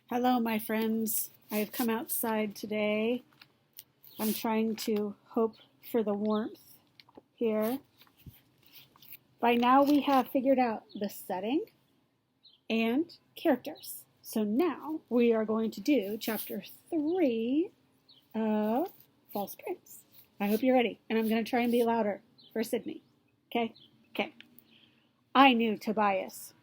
Hello, my friends. I have come outside today. I'm trying to hope for the warmth here. By now, we have figured out the setting and characters. So now we are going to do chapter 3 of False Prince. I hope you're ready, and I'm going to try and be louder for Sydney. Okay? Okay. I knew Tobias.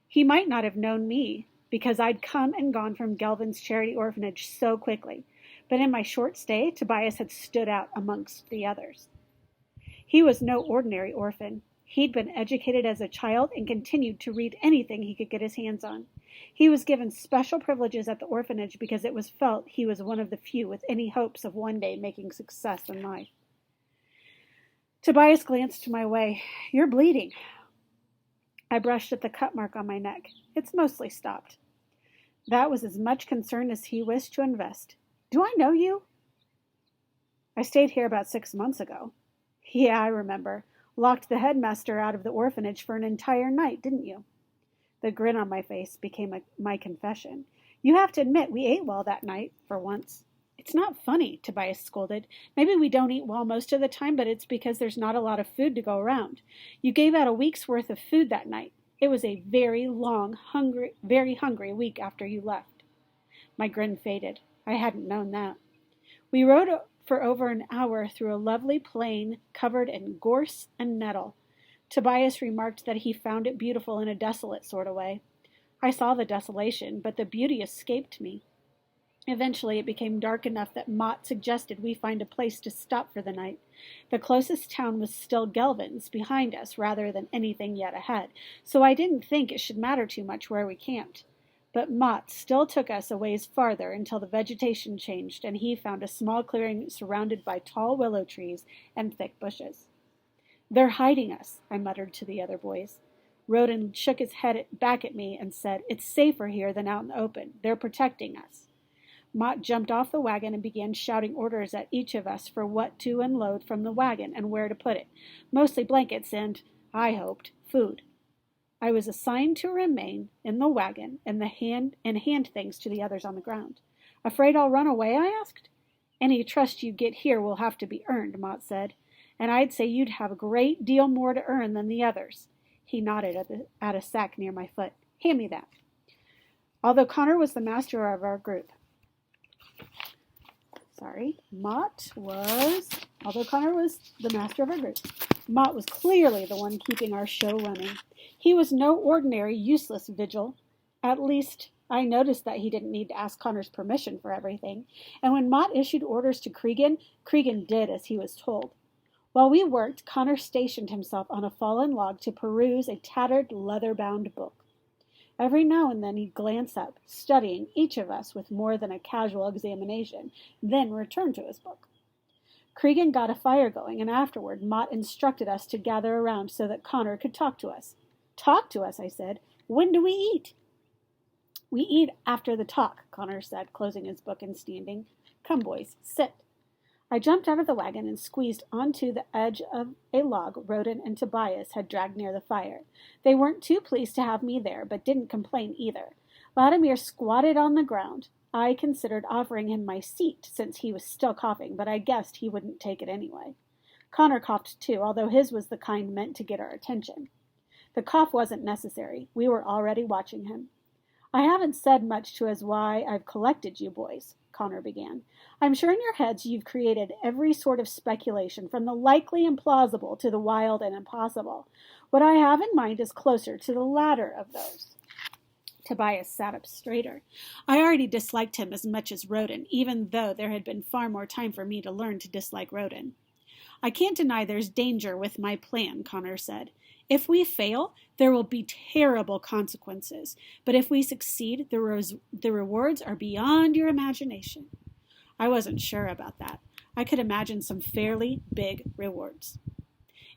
He might not have known me, because I'd come and gone from Gelvin's charity orphanage so quickly, but in my short stay, Tobias had stood out amongst the others. He was no ordinary orphan. He'd been educated as a child and continued to read anything he could get his hands on. He was given special privileges at the orphanage because it was felt he was one of the few with any hopes of one day making success in life. Tobias glanced my way. "You're bleeding." I brushed at the cut mark on my neck. It's mostly stopped. That was as much concern as he wished to invest. "Do I know you?" "I stayed here about 6 months ago." "Yeah, I remember. Locked the headmaster out of the orphanage for an entire night, didn't you?" The grin on my face became my confession. "You have to admit we ate well that night, for once." "It's not funny," Tobias scolded. "Maybe we don't eat well most of the time, but it's because there's not a lot of food to go around. You gave out a week's worth of food that night. It was a very long, very hungry week after you left." My grin faded. I hadn't known that. We rode for over an hour through a lovely plain covered in gorse and nettle. Tobias remarked that he found it beautiful in a desolate sort of way. I saw the desolation, but the beauty escaped me. Eventually, it became dark enough that Mott suggested we find a place to stop for the night. The closest town was still Gelvin's, behind us rather than anything yet ahead, so I didn't think it should matter too much where we camped. But Mott still took us a ways farther until the vegetation changed and he found a small clearing surrounded by tall willow trees and thick bushes. "They're hiding us," I muttered to the other boys. Roden shook his head back at me and said, "It's safer here than out in the open. They're protecting us." Mott jumped off the wagon and began shouting orders at each of us for what to unload from the wagon and where to put it, mostly blankets and, I hoped, food. I was assigned to remain in the wagon and hand things to the others on the ground. "Afraid I'll run away?" I asked. "Any trust you get here will have to be earned," Mott said, "and I'd say you'd have a great deal more to earn than the others." He nodded at a sack near my foot. "Hand me that." Although Connor was the master of our group, Mott was clearly the one keeping our show running. He was no ordinary useless vigil. At least, I noticed that he didn't need to ask Connor's permission for everything, and when Mott issued orders to Cregan did as he was told. While we worked, Connor stationed himself on a fallen log to peruse a tattered, leather-bound book. Every now and then he'd glance up, studying each of us with more than a casual examination, then return to his book. Cregan got a fire going, and afterward Mott instructed us to gather around so that Connor could talk to us. "Talk to us," I said. "When do we eat?" "We eat after the talk," Connor said, closing his book and standing. "Come, boys, sit." I jumped out of the wagon and squeezed onto the edge of a log Roden and Tobias had dragged near the fire. They weren't too pleased to have me there, but didn't complain either. Vladimir squatted on the ground. I considered offering him my seat since he was still coughing, but I guessed he wouldn't take it anyway. Connor coughed too, although his was the kind meant to get our attention. The cough wasn't necessary. We were already watching him. "I haven't said much to as why I've collected you boys," Connor began. "I'm sure in your heads you've created every sort of speculation, from the likely and plausible to the wild and impossible. What I have in mind is closer to the latter of those." Tobias sat up straighter. I already disliked him as much as Roden, even though there had been far more time for me to learn to dislike Roden. "I can't deny there's danger with my plan," Connor said. "If we fail, there will be terrible consequences. But if we succeed, the rewards are beyond your imagination." I wasn't sure about that. I could imagine some fairly big rewards.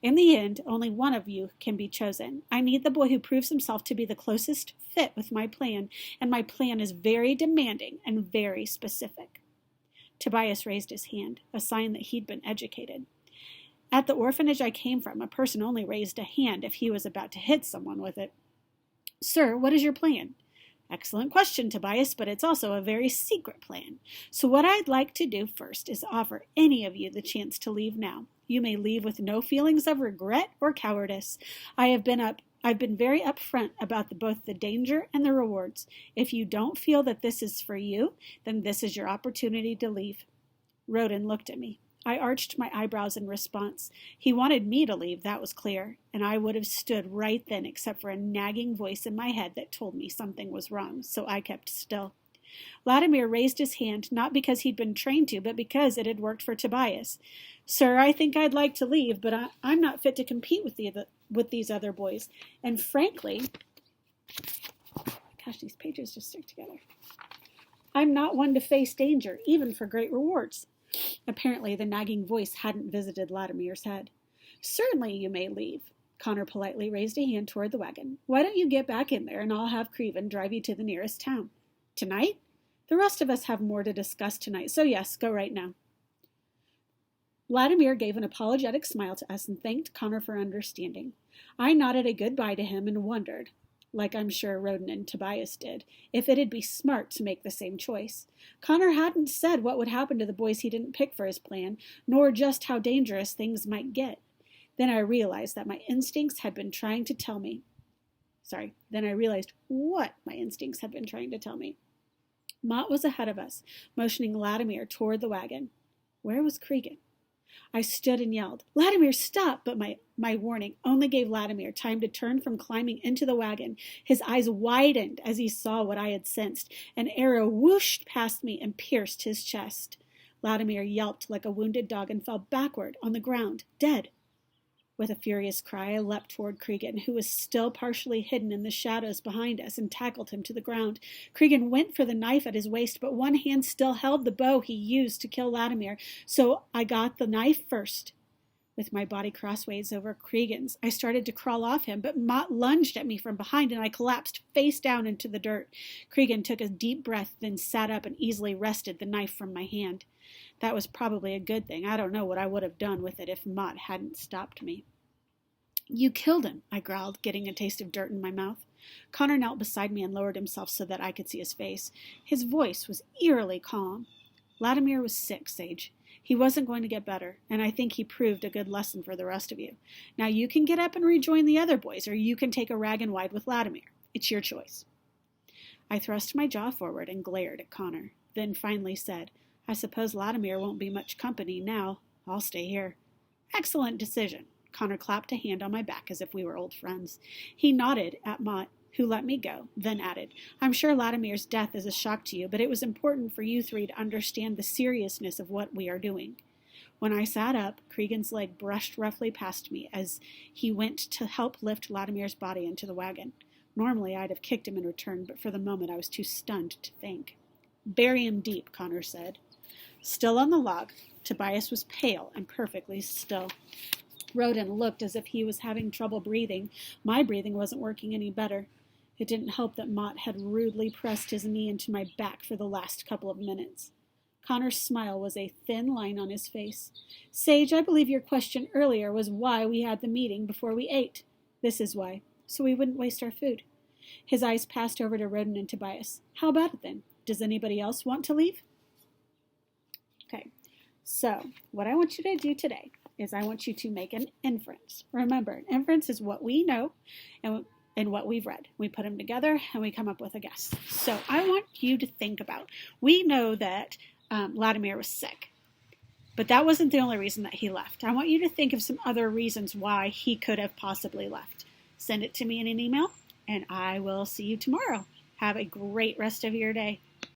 "In the end, only one of you can be chosen. I need the boy who proves himself to be the closest fit with my plan, and my plan is very demanding and very specific." Tobias raised his hand, a sign that he'd been educated. At the orphanage I came from, a person only raised a hand if he was about to hit someone with it. "Sir, what is your plan?" Excellent question, Tobias, but it's also a very secret plan. So what I'd like to do first is offer any of you the chance to leave now. You may leave with no feelings of regret or cowardice. I've been very upfront about both the danger and the rewards. If you don't feel that this is for you, then this is your opportunity to leave. Roden looked at me. I arched my eyebrows in response. He wanted me to leave, that was clear, and I would have stood right then except for a nagging voice in my head that told me something was wrong, so I kept still. Vladimir raised his hand, not because he'd been trained to, but because it had worked for Tobias. Sir, I think I'd like to leave, but I'm not fit to compete with these other boys. And frankly, gosh, these pages just stick together. I'm not one to face danger, even for great rewards. Apparently, the nagging voice hadn't visited Vladimir's head. Certainly you may leave. Connor politely raised a hand toward the wagon. Why don't you get back in there, and I'll have Creven drive you to the nearest town. Tonight? The rest of us have more to discuss tonight, so yes, go right now. Vladimir gave an apologetic smile to us and thanked Connor for understanding. I nodded a goodbye to him and wondered, like I'm sure Roden and Tobias did, if it'd be smart to make the same choice. Connor hadn't said what would happen to the boys he didn't pick for his plan, nor just how dangerous things might get. Then I realized that my instincts had been trying to tell me. Then I realized what my instincts had been trying to tell me. Mott was ahead of us, motioning Vladimir toward the wagon. Where was Cregan? I stood and yelled, Vladimir, stop! But my warning only gave Vladimir time to turn from climbing into the wagon. His eyes widened as he saw what I had sensed. An arrow whooshed past me and pierced his chest. Vladimir yelped like a wounded dog and fell backward on the ground, dead. With a furious cry, I leapt toward Cregan, who was still partially hidden in the shadows behind us, and tackled him to the ground. Cregan went for the knife at his waist, but one hand still held the bow he used to kill Vladimir, so I got the knife first. With my body crossways over Cregan's, I started to crawl off him, but Mott lunged at me from behind, and I collapsed face down into the dirt. Cregan took a deep breath, then sat up and easily wrested the knife from my hand. That was probably a good thing. I don't know what I would have done with it if Mott hadn't stopped me. You killed him, I growled, getting a taste of dirt in my mouth. Connor knelt beside me and lowered himself so that I could see his face. His voice was eerily calm. Vladimir was sick, Sage. He wasn't going to get better, and I think he proved a good lesson for the rest of you. Now you can get up and rejoin the other boys, or you can take a rag and wide with Vladimir. It's your choice. I thrust my jaw forward and glared at Connor, then finally said, I suppose Vladimir won't be much company now. I'll stay here. Excellent decision. Connor clapped a hand on my back as if we were old friends. He nodded at Mott, who let me go, then added, I'm sure Vladimir's death is a shock to you, but it was important for you three to understand the seriousness of what we are doing. When I sat up, Cregan's leg brushed roughly past me as he went to help lift Vladimir's body into the wagon. Normally I'd have kicked him in return, but for the moment I was too stunned to think. Bury him deep, Connor said. Still on the log, Tobias was pale and perfectly still. Roden looked as if he was having trouble breathing. My breathing wasn't working any better. It didn't help that Mott had rudely pressed his knee into my back for the last couple of minutes. Connor's smile was a thin line on his face. Sage, I believe your question earlier was why we had the meeting before we ate. This is why, so we wouldn't waste our food. His eyes passed over to Roden and Tobias. How about it then? Does anybody else want to leave? Okay, so what I want you to do today is I want you to make an inference. Remember, an inference is what we know and what we've read. We put them together and we come up with a guess. So I want you to think about, we know that Vladimir was sick, but that wasn't the only reason that he left. I want you to think of some other reasons why he could have possibly left. Send it to me in an email, and I will see you tomorrow. Have a great rest of your day.